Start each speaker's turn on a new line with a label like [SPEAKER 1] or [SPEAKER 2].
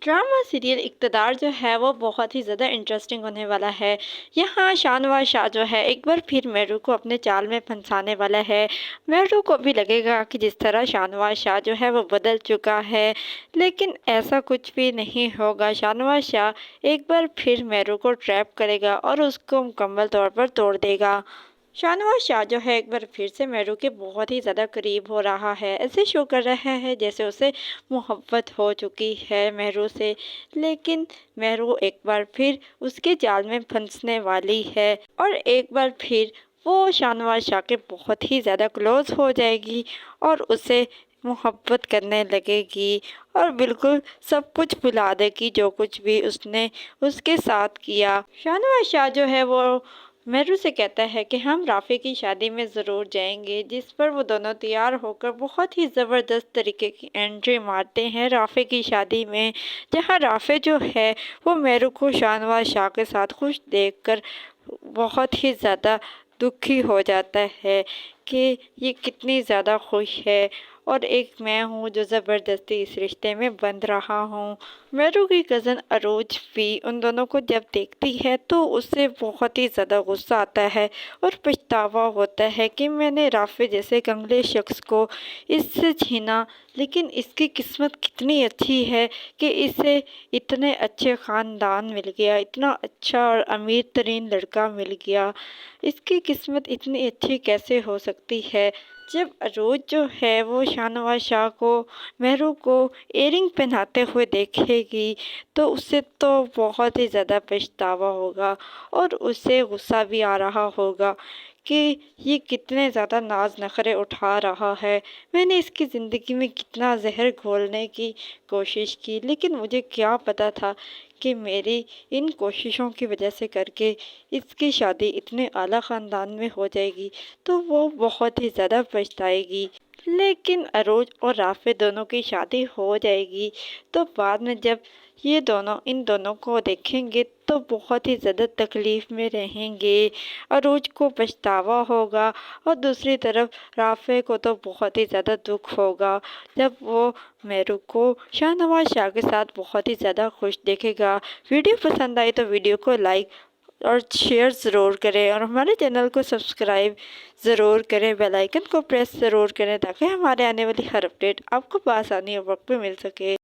[SPEAKER 1] Drama serial इक़्तिदार जो है वो बहुत ही ज़्यादा इंटरेस्टिंग होने वाला है। यहाँ शाहनवाज़ शाह जो है एक बार फिर मेहरू को अपने जाल में फंसाने वाला है। मेहरू को भी लगेगा कि जिस तरह शाहनवाज़ शाह जो है वो बदल चुका है, लेकिन ऐसा कुछ भी नहीं होगा। शाहनवाज़ शाह एक बार फिर मेहरू को ट्रैप करेगा और उसको मुकम्मल तौर पर तोड़ देगा। शाहनवाज़ शाह जो है एक बार फिर से मेहरू के बहुत ही ज़्यादा करीब हो रहा है। ऐसे शो कर रहा है जैसे उसे मोहब्बत हो चुकी है मेहरू से, लेकिन मेहरू एक बार फिर उसके जाल में फंसने वाली है और एक बार फिर वो शाहनवाज़ शाह के बहुत ही ज़्यादा क्लोज हो जाएगी और उसे मोहब्बत करने लगेगी और बिल्कुल सब कुछ भुला देगी जो कुछ भी उसने उसके साथ किया। शाहनवाज़ शाह जो है वो मेहरू से कहता है कि हम राफ़े की शादी में ज़रूर जाएंगे, जिस पर वो दोनों तैयार होकर बहुत ही ज़बरदस्त तरीके की एंट्री मारते हैं राफ़े की शादी में, जहां राफ़े जो है वो मेहरू को शाहनवाज़ शाह के साथ खुश देखकर बहुत ही ज़्यादा दुखी हो जाता है कि ये कितनी ज़्यादा खुश है और एक मैं हूँ जो ज़बरदस्ती इस रिश्ते में बंध रहा हूँ। मेहरू की कज़न अरोज भी उन दोनों को जब देखती है तो उससे बहुत ही ज़्यादा गुस्सा आता है और पछतावा होता है कि मैंने राफ़े जैसे कंगले शख्स को इससे छीना, लेकिन इसकी किस्मत कितनी अच्छी है कि इसे इतने अच्छे ख़ानदान मिल गया, इतना अच्छा और अमीर तरीन लड़का मिल गया। इसकी किस्मत इतनी अच्छी कैसे हो सकती है। जब अरोज जो है वो शाहनवाज़ शाह को मेहरू को इयररिंग पहनाते हुए देखेगी तो उसे तो बहुत ही ज़्यादा पछतावा होगा और उसे गुस्सा भी आ रहा होगा कि ये कितने ज़्यादा नाज नखरे उठा रहा है। मैंने इसकी ज़िंदगी में कितना जहर घोलने की कोशिश की, लेकिन मुझे क्या पता था कि मेरी इन कोशिशों की वजह से करके इसकी शादी इतने आला ख़ानदान में हो जाएगी, तो वो बहुत ही ज़्यादा पछताएगी। लेकिन अरोज और राफ़े दोनों की शादी हो जाएगी तो बाद में जब ये दोनों इन दोनों को देखेंगे तो बहुत ही ज़्यादा तकलीफ़ में रहेंगे। अरोज को पछतावा होगा और दूसरी तरफ राफ़े को तो बहुत ही ज़्यादा दुख होगा जब वो मेहरू को शाहनवाज़ शाह के साथ बहुत ही ज़्यादा खुश देखेगा। वीडियो पसंद आई तो वीडियो को लाइक और शेयर ज़रूर करें और हमारे चैनल को सब्सक्राइब ज़रूर करें, बेल आइकन को प्रेस ज़रूर करें ताकि हमारे आने वाली हर अपडेट आपको बआसानी और वक्त पे मिल सके।